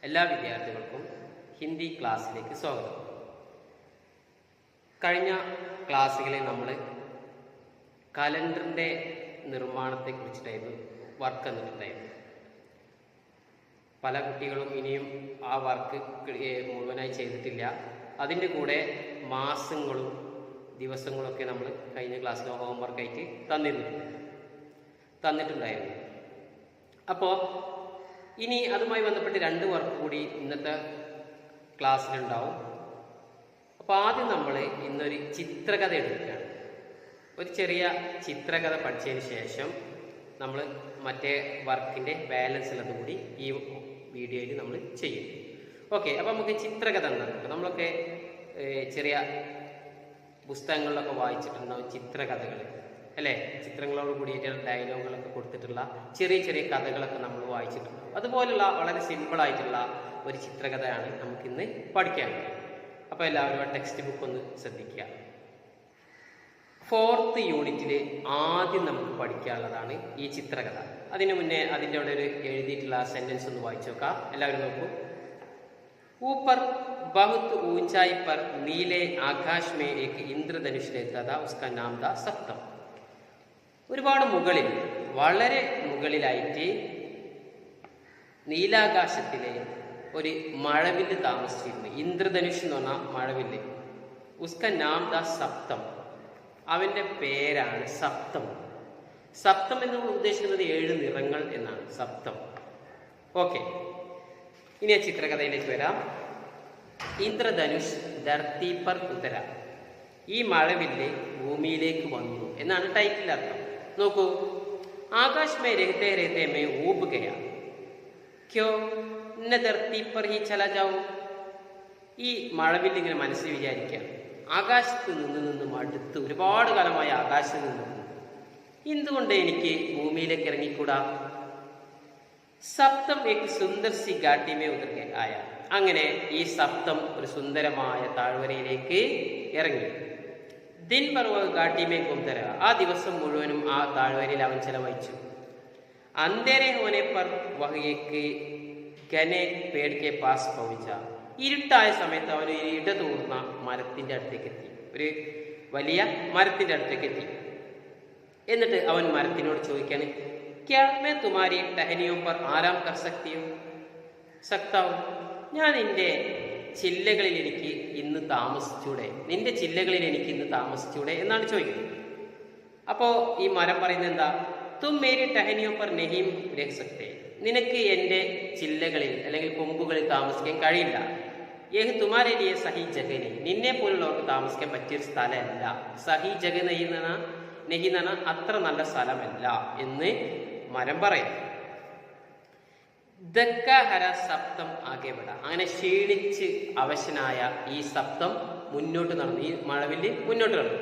എല്ലാ വിദ്യാർത്ഥികൾക്കും ഹിന്ദി ക്ലാസ്സിലേക്ക് സ്വാഗതം. കഴിഞ്ഞ ക്ലാസ്സുകളിൽ നമ്മൾ കലണ്ടറിൻ്റെ നിർമ്മാണത്തെ കുറിച്ചിട്ടായിരുന്നു വർക്ക് തന്നിട്ടുണ്ടായിരുന്നു. പല കുട്ടികളും ഇനിയും ആ വർക്ക് മുഴുവനായി ചെയ്തിട്ടില്ല. അതിൻ്റെ കൂടെ മാസങ്ങളും ദിവസങ്ങളൊക്കെ നമ്മൾ കഴിഞ്ഞ ക്ലാസ്സിൽ ഹോംവർക്കായിട്ട് തന്നിട്ടുണ്ടായിരുന്നു. അപ്പോൾ ഇനി അതുമായി ബന്ധപ്പെട്ട് 2 വർക്ക് കൂടി ഇന്നത്തെ ക്ലാസ്സിലുണ്ടാവും. അപ്പോൾ ആദ്യം നമ്മൾ ഇന്നൊരു ചിത്രകഥ എടുക്കുകയാണ്. ഒരു ചെറിയ ചിത്രകഥ പഠിച്ചതിന് ശേഷം നമ്മൾ മറ്റേ വർക്കിൻ്റെ ബാലൻസ് ഉള്ളത് കൂടി ഈ വീഡിയോയിൽ നമ്മൾ ചെയ്യും. ഓക്കെ, അപ്പോൾ നമുക്ക് ചിത്രകഥ എന്താ? നമ്മളൊക്കെ ചെറിയ പുസ്തകങ്ങളിലൊക്കെ വായിച്ചിട്ടുണ്ടാവും ചിത്രകഥകൾ, അല്ലേ? ചിത്രങ്ങളോട് കൂടിയിട്ടുള്ള ഡയലോഗുകളൊക്കെ കൊടുത്തിട്ടുള്ള ചെറിയ ചെറിയ കഥകളൊക്കെ നമ്മൾ വായിച്ചിട്ടുണ്ട്. അതുപോലുള്ള വളരെ സിമ്പിളായിട്ടുള്ള ഒരു ചിത്രകഥയാണ് നമുക്കിന്ന് പഠിക്കാൻ. അപ്പോൾ എല്ലാവരും ആ ടെക്സ്റ്റ് ബുക്ക് ഒന്ന് ശ്രദ്ധിക്കുക. 4th യൂണിറ്റിൽ ആദ്യം നമുക്ക് പഠിക്കാനുള്ളതാണ് ഈ ചിത്രകഥ. അതിനു മുന്നേ അതിൻ്റെ അവിടെ ഒരു എഴുതിയിട്ടുള്ള സെൻറ്റൻസ് ഒന്ന് വായിച്ചു നോക്കാം. എല്ലാവരും നോക്കൂ. ऊपर बहुत ऊंचाई पर नीले आकाश में एक इंद्रधनुष रहता था, उसका नाम था सप्तम. ഒരുപാട് മുകളിൽ, വളരെ മുകളിലായിട്ട് നീലാകാശത്തിലെ ഒരു മഴവില്ല് താമസിച്ചിരുന്നു. ഇന്ദ്രധനുഷ് എന്ന് പറഞ്ഞാൽ മഴവില്ല്. ഉസ്ക നാം ദ സപ്തം, അവൻ്റെ പേരാണ് സപ്തം. സപ്തം എന്ന് ഉദ്ദേശിക്കുന്നത് 7 നിറങ്ങൾ എന്നാണ് സപ്തം. ഓക്കെ, ഇനി ആ ചിത്രകഥയിലേക്ക് വരാം. ഇന്ദ്രധനുഷ് ധർത്തി പർ ഉത്തര, ഈ മഴവില്ല് ഭൂമിയിലേക്ക് വന്നു എന്നാണ് ടൈറ്റിൽ അർത്ഥം. നോക്കൂ. ആകാശ് മേ രഹത്തെ രഹത്തെ മേ ഊബ് ഗയ, ക്യോ ന ധർത്തി പർ ഹി ചല ജാവോ. ഈ മഴവില്ല് ഇങ്ങനെ മനസ്സിൽ വിചാരിക്കുക, ആകാശത്ത് നിന്ന് മടുത്ത് ഒരുപാട് കാലമായി ആകാശത്ത് നിന്ന് എന്തുകൊണ്ട് എനിക്ക് ഭൂമിയിലേക്ക് ഇറങ്ങിക്കൂടാ. സപ്തം ഏക് സുന്ദർ സി ഘാട്ടിമേ ഉതർക്കെ ആയ, അങ്ങനെ ഈ സപ്തം ഒരു സുന്ദരമായ താഴ്വരയിലേക്ക് ഇറങ്ങി. ദിൻ പർ വഹ് ഘാട്ടിമേ ഗുംതര, ആ ദിവസം മുഴുവനും ആ താഴ്വരയിൽ അവൻ ചെലവഴിച്ചു. അന്ധേരെ ഹോനെ പർ വഹ് ഏക് ഘനെ പേട് കെ പാസ് പहुंचा, ഇരുട്ടായ സമയത്ത് അവൻ ഒരു ഇടതൂർന്ന മരത്തിൻ്റെ അടുത്തേക്ക് എത്തി. ഒരു വലിയ മരത്തിൻ്റെ അടുത്തേക്ക് എത്തി. എന്നിട്ട് അവൻ മരത്തിനോട് ചോദിക്കാണ്, ക്യാ മേ തുമാരി ടഹനിയോ പർ ആരാം കർ സക്താ ഹൂം, ഞാൻ നിന്റെ ചില്ലകളിൽ എനിക്ക് ഇന്ന് താമസിച്ചൂടെ, നിന്റെ ചില്ലകളിൽ എനിക്ക് ഇന്ന് താമസിച്ചൂടെ എന്നാണ് ചോദിക്കുന്നത്. അപ്പോൾ ഈ മരം പറയുന്നത് എന്താ? തും മേരി ടഹനിയോ പർ നെഹിം രഹ് സക്തേ, നിനക്ക് എൻ്റെ ചില്ലകളിൽ അല്ലെങ്കിൽ കൊമ്പുകളിൽ താമസിക്കാൻ കഴിയില്ല. യഹ് തുമാരെ ലിയെ സഹി ജഗനി, നിന്നെ പോലുള്ളവർക്ക് താമസിക്കാൻ പറ്റിയൊരു സ്ഥലമല്ല. സഹി ജഗ നെഹി എന്ന അത്ര നല്ല സ്ഥലമല്ല എന്ന് മരം പറയും. ദക്കഹര സപ്തം ആകെ വിട, അങ്ങനെ ക്ഷീണിച്ച് അവശനായ ഈ സപ്തം മുന്നോട്ട് നടന്നു, ഈ മഴവില്ല് മുന്നോട്ട് നടന്നു.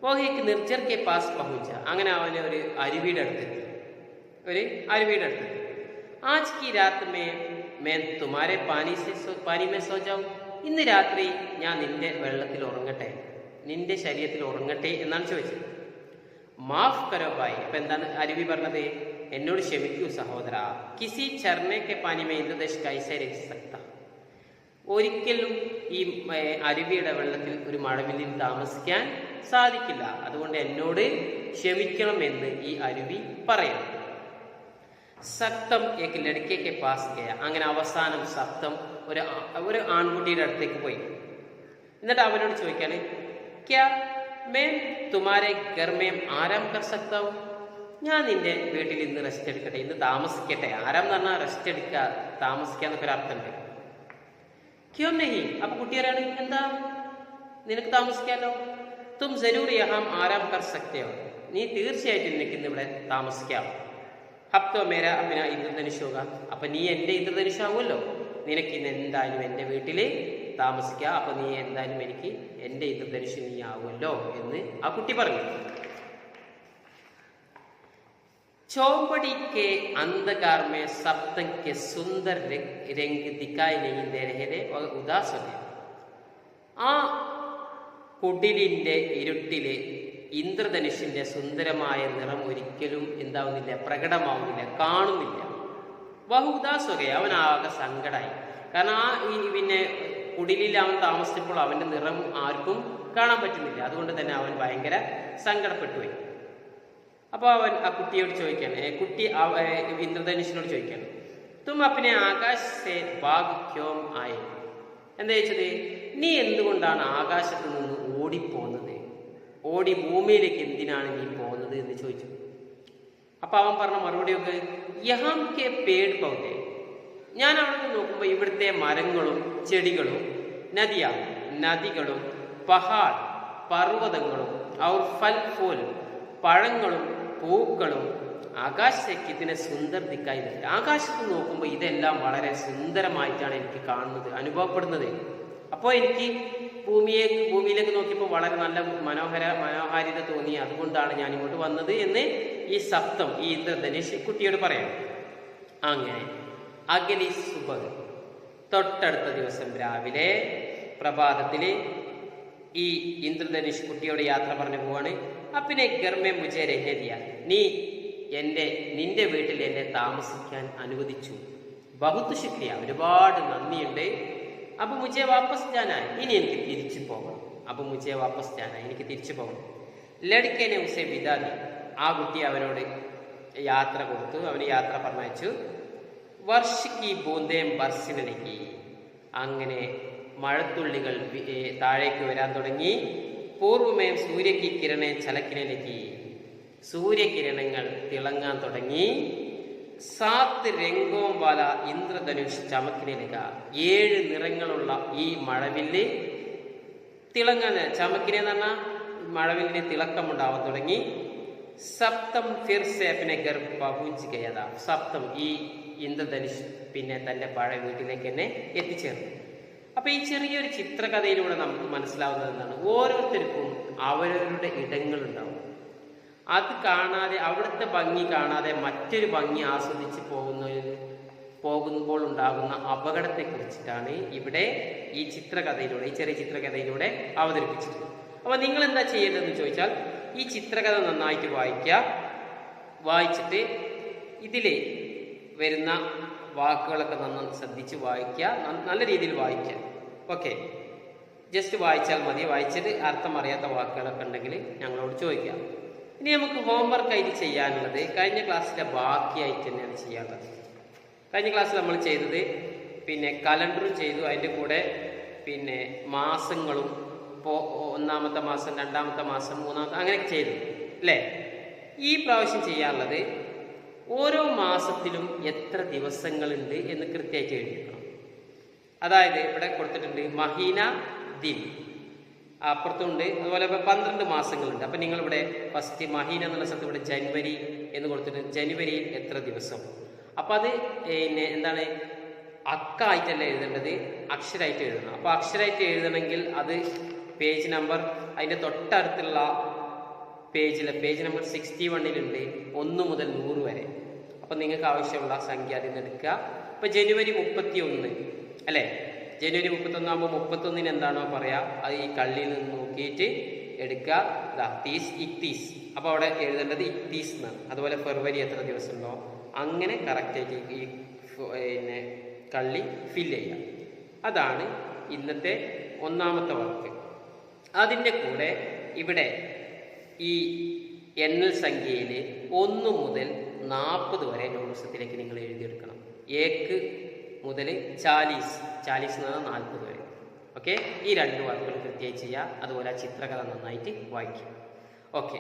വോഹിക്ക് നിർജർ കെ പാസ് പहुंचा, അങ്ങനെ അവന് ഒരു അരുവിയുടെ അടുത്തെത്തി. ആജ് കി രാത് മേ തുമാരെ പാനി മേ സോ ജാഊ, ഇന്ന് രാത്രി ഞാൻ നിന്റെ വെള്ളത്തിൽ ഉറങ്ങട്ടെ, നിന്റെ ശരീരത്തിൽ ഉറങ്ങട്ടെ എന്നാണ് ചോദിച്ചത്. മാഫ് കരോ ബായി, അപ്പൊ എന്താണ് അരുവി പറഞ്ഞത്? എന്നോട് ക്ഷമിക്കൂ സഹോദര. കിസി ചർണയ്ക്ക് പാനിമേ ഇന്ദ്രധനുഷ് കൈസേ രഹ് സക്താ, ഒരിക്കലും ഈ അരുവിയുടെ വെള്ളത്തിൽ ഒരു മഴവില്ലിൽ താമസിക്കാൻ സാധിക്കില്ല, അതുകൊണ്ട് എന്നോട് ക്ഷമിക്കണം എന്ന് ഈ അരുവി പറയാം. സപ്തം ഏക് ലड़के പാസ് ഗയ, അങ്ങനെ അവസാനം സപ്തം ഒരു ആൺകുട്ടിയുടെ അടുത്തേക്ക് പോയി. എന്നിട്ട് അവനോട് ചോദിക്കാണ്, ക്യാ മേ തുമാരെ ഘർ മേ ആരാം കർ സക്താ ഹൂം, ഞാൻ നിന്റെ വീട്ടിൽ ഇന്ന് റെസ്റ്റ് എടുക്കട്ടെ, ഇന്ന് താമസിക്കട്ടെ. ആരാം എന്ന് പറഞ്ഞാൽ റെസ്റ്റ് എടുക്കുക, താമസിക്കുക എന്നൊക്കെ ഒരു അർത്ഥമുണ്ട്. ക്യോം നഹി, അപ്പൊ കുട്ടിയാരാണ്, എന്താ നിനക്ക് താമസിക്കാമല്ലോ. തും ജരൂർ യഹാം ആരാം കർ സക്തേ ഹോ, നീ തീർച്ചയായിട്ടും നിനക്ക് ഇന്ന് ഇവിടെ താമസിക്കാം. ഹബ്തോ മേര അപ്പിന ഇന്ദ്രധനുഷ് ഹോഗ, അപ്പൊ നീ എൻ്റെ ഇന്ദ്രധനുഷ് ആവുമല്ലോ, നിനക്ക് ഇന്ന് എന്തായാലും എൻ്റെ വീട്ടിൽ താമസിക്കുക, അപ്പൊ നീ എന്തായാലും എനിക്ക് എൻ്റെ ഇന്ദ്രധനുഷ് നീ ആവുമല്ലോ എന്ന് ആ കുട്ടി പറഞ്ഞു. चौपड़ी के अंधकार में सप्तम के सुंदर रंग दिखाई नहीं दे रहे थे और उदास हो गए. ആ കുടിലിൻ്റെ ഇരുട്ടിലെ ഇന്ദ്രധനുഷിൻ്റെ സുന്ദരമായ നിറം ഒരിക്കലും എന്താവുന്നില്ല, പ്രകടമാവുന്നില്ല, കാണുന്നില്ല. ബഹുദാസുഖ അവനാകെ സങ്കടമായി. കാരണം പിന്നെ കുടിലിൽ അവൻ താമസിച്ചപ്പോൾ അവന്റെ നിറം ആർക്കും കാണാൻ പറ്റുന്നില്ല. അതുകൊണ്ട് തന്നെ അവൻ ഭയങ്കര സങ്കടപ്പെട്ടു പോയി. അപ്പോൾ അവൻ ആ കുട്ടിയോട് ചോദിക്കാണ്, കുട്ടി ഇന്ദ്രധനുഷിനോട് ചോദിക്കാണ്, തും അപ്പിനെ ആകാശ് സേ ഭാഗ് ക്യോം ആയേ, എന്താ ചോദിച്ചത്, നീ എന്തുകൊണ്ടാണ് ആകാശത്ത് നിന്ന് ഓടിപ്പോകുന്നത്, ഓടി ഭൂമിയിലേക്ക് എന്തിനാണ് നീ പോകുന്നത് എന്ന് ചോദിച്ചു. അപ്പൊ അവൻ പറഞ്ഞ മറുപടിയൊക്കെ, യഹാം കെ പേട് പൗധേ, ഞാൻ അവിടെ നോക്കുമ്പോൾ ഇവിടുത്തെ മരങ്ങളും ചെടികളും, നദികളും, പഹാഡ് പർവ്വതങ്ങളും, ഔർ ഫൽ ഫൂൽ പഴങ്ങളും പൂക്കളും, ആകാശത്തേക്ക് ഇതിനെ സുന്ദർ ദിക്കായി നിൽക്കുക. ആകാശത്ത് നോക്കുമ്പോൾ ഇതെല്ലാം വളരെ സുന്ദരമായിട്ടാണ് എനിക്ക് കാണുന്നത്, അനുഭവപ്പെടുന്നത്. അപ്പോൾ എനിക്ക് ഭൂമിയിലേക്ക് നോക്കിയപ്പോൾ വളരെ നല്ല മനോഹാരിത തോന്നി. അതുകൊണ്ടാണ് ഞാൻ ഇങ്ങോട്ട് വന്നത് എന്ന് ഈ സപ്തം ഈ ഇന്ദ്രധനുഷ് കുട്ടിയോട് പറയാം. അങ്ങനെ അഗലി സുബഹ്, തൊട്ടടുത്ത ദിവസം രാവിലെ പ്രഭാതത്തില് ഈ ഇന്ദ്രധനുഷ് കുട്ടിയോട് യാത്ര പറഞ്ഞു പോവാണ്. അപ്പിനെ ഗർമേ മുജേ രഹ്നദിയ, നീ നിന്റെ വീട്ടിൽ എന്നെ താമസിക്കാൻ അനുവദിച്ചു. ബഹുത്ത് ശുക്രിയ, ഒരുപാട് നന്ദിയുണ്ട്. അപ്പൊ മുജേ വാപ്പസ് ജാനായി, ഇനി എനിക്ക് തിരിച്ചു പോകണം. അപ്പൊ മുജേ വാപ്പസ് ജാനായി, എനിക്ക് തിരിച്ചു പോകണം. ലടുക്കേനെ ഉസേ വിദാദി, ആ കുട്ടി അവനോട് യാത്ര കൊടുത്തു, അവന് യാത്ര പറഞ്ഞയച്ചു. വർഷിക്ക് ബൂന്തേം ബർസിനിലേക്ക്, അങ്ങനെ മഴത്തുള്ളികൾ താഴേക്ക് വരാൻ തുടങ്ങി. പൂർവമേം സൂര്യക്ക് കിരണേ ചലക്കിനിലേക്ക്, സൂര്യകിരണങ്ങൾ തിളങ്ങാൻ തുടങ്ങി. സാത്ത് രംഗോം വാല ഇന്ദ്രധനുഷ് ചമക്കിനിലേക്ക, 7 നിറങ്ങളുള്ള ഈ മഴവില്ല് തിളങ്ങാൻ, ചമക്കിനെന്ന് പറഞ്ഞാൽ മഴവില്ലിന് തിളക്കമുണ്ടാവാൻ തുടങ്ങി. സപ്തം ഫിർസേപ്പിനെ ഗർഭൂഞ്ച് ഗയത, സപ്തം ഈ ഇന്ദ്രധനുഷ് പിന്നെ തൻ്റെ പഴയ വീട്ടിലേക്ക് തന്നെ എത്തിച്ചേർന്നു. അപ്പൊ ഈ ചെറിയൊരു ചിത്രകഥയിലൂടെ നമുക്ക് മനസ്സിലാവുന്നത് എന്താണ്, ഓരോരുത്തർക്കും അവരവരുടെ ഇടങ്ങളുണ്ടാവും. അത് കാണാതെ, അവിടുത്തെ ഭംഗി കാണാതെ മറ്റൊരു ഭംഗി ആസ്വദിച്ച് പോകുമ്പോൾ ഉണ്ടാകുന്ന അപകടത്തെ കുറിച്ചിട്ടാണ് ഇവിടെ ഈ ചിത്രകഥയിലൂടെ, ഈ ചെറിയ ചിത്രകഥയിലൂടെ അവതരിപ്പിച്ചിട്ടുള്ളത്. അപ്പൊ നിങ്ങൾ എന്താ ചെയ്യേണ്ടതെന്ന് ചോദിച്ചാൽ, ഈ ചിത്രകഥ നന്നായിട്ട് വായിച്ചിട്ട് ഇതില് വരുന്ന വാക്കുകളൊക്കെ നന്നായി ശ്രദ്ധിച്ച് വായിക്കുക, നല്ല രീതിയിൽ വായിക്കുക. ഓക്കെ, ജസ്റ്റ് വായിച്ചാൽ മതി. വായിച്ചിട്ട് അർത്ഥം അറിയാത്ത വാക്കുകളൊക്കെ ഉണ്ടെങ്കിൽ ഞങ്ങളോട് ചോദിക്കാം. ഇനി നമുക്ക് ഹോംവർക്ക് ആയിട്ട് ചെയ്യാനുള്ളത് കഴിഞ്ഞ ക്ലാസ്സിലെ ബാക്കിയായിട്ട് തന്നെയാണ് ചെയ്യാനുള്ളത്. കഴിഞ്ഞ ക്ലാസ്സിൽ നമ്മൾ ചെയ്തത് പിന്നെ കലണ്ടറും ചെയ്തു, അതിൻ്റെ കൂടെ പിന്നെ മാസങ്ങളും, ഇപ്പോൾ 1-ാമത്തെ മാസം, 2-ാമത്തെ മാസം, 3-ാമത്തെ അങ്ങനെയൊക്കെ ചെയ്തു അല്ലേ. ഈ പ്രാവശ്യം ചെയ്യാനുള്ളത് ഓരോ മാസത്തിലും എത്ര ദിവസങ്ങളുണ്ട് എന്ന് കൃത്യമായിട്ട് എഴുതിക്കണം. അതായത് ഇവിടെ കൊടുത്തിട്ടുണ്ട് മഹീന ദിൻ, അപ്പുറത്തുണ്ട്. അതുപോലെ ഇപ്പോൾ 12 മാസങ്ങളുണ്ട്. അപ്പം നിങ്ങളിവിടെ ഫസ്റ്റ് മഹീന എന്നുള്ള സ്ഥലത്ത് ഇവിടെ ജനുവരി എന്ന് കൊടുത്തിട്ടുണ്ട്. ജനുവരിയിൽ എത്ര ദിവസം. അപ്പം അത് പിന്നെ എന്താണ്, അക്കായിട്ടല്ല എഴുതേണ്ടത്, അക്ഷരമായിട്ട് എഴുതണം. അപ്പോൾ അക്ഷരമായിട്ട് എഴുതണമെങ്കിൽ അത് പേജ് നമ്പർ, അതിൻ്റെ തൊട്ടടുത്തുള്ള പേജ് നമ്പർ 61 1 മുതൽ 100 വരെ. അപ്പം നിങ്ങൾക്ക് ആവശ്യമുള്ള സംഖ്യ അതിൽ നിന്ന് എടുക്കുക. ഇപ്പം ജനുവരി 31 അല്ലേ, ജനുവരി 31 ആകുമ്പോൾ 31-ന് എന്താണോ പറയാ അത് ഈ കള്ളിയിൽ നിന്ന് നോക്കിയിട്ട് എടുക്കുക. തീസ് ഇക്തീസ്, അപ്പോൾ അവിടെ എഴുതേണ്ടത് ഇക്തീസ് എന്നാണ്. അതുപോലെ ഫെബ്രുവരി എത്ര ദിവസം ഉണ്ടോ അങ്ങനെ കറക്റ്റായിട്ട് ഈ പിന്നെ കള്ളി ഫില്ല് ചെയ്യുക. അതാണ് ഇന്നത്തെ 1-ാമത്തെ വർക്ക്. അതിൻ്റെ കൂടെ ഇവിടെ ഈ എണ്ണൽ സംഖ്യയിൽ 1 മുതൽ 40 വരെ നോട്ട്സത്തിലേക്ക് നിങ്ങൾ എഴുതിയെടുക്കണം. 1 മുതൽ 40 എന്ന് പറഞ്ഞാൽ 40 വരെ. ഓക്കെ, ഈ 2 വർക്കുകൾ കൃത്യമായി ചെയ്യുക. അതുപോലെ ചിത്രകഥ നന്നായിട്ട് വായിക്കുക. ഓക്കെ.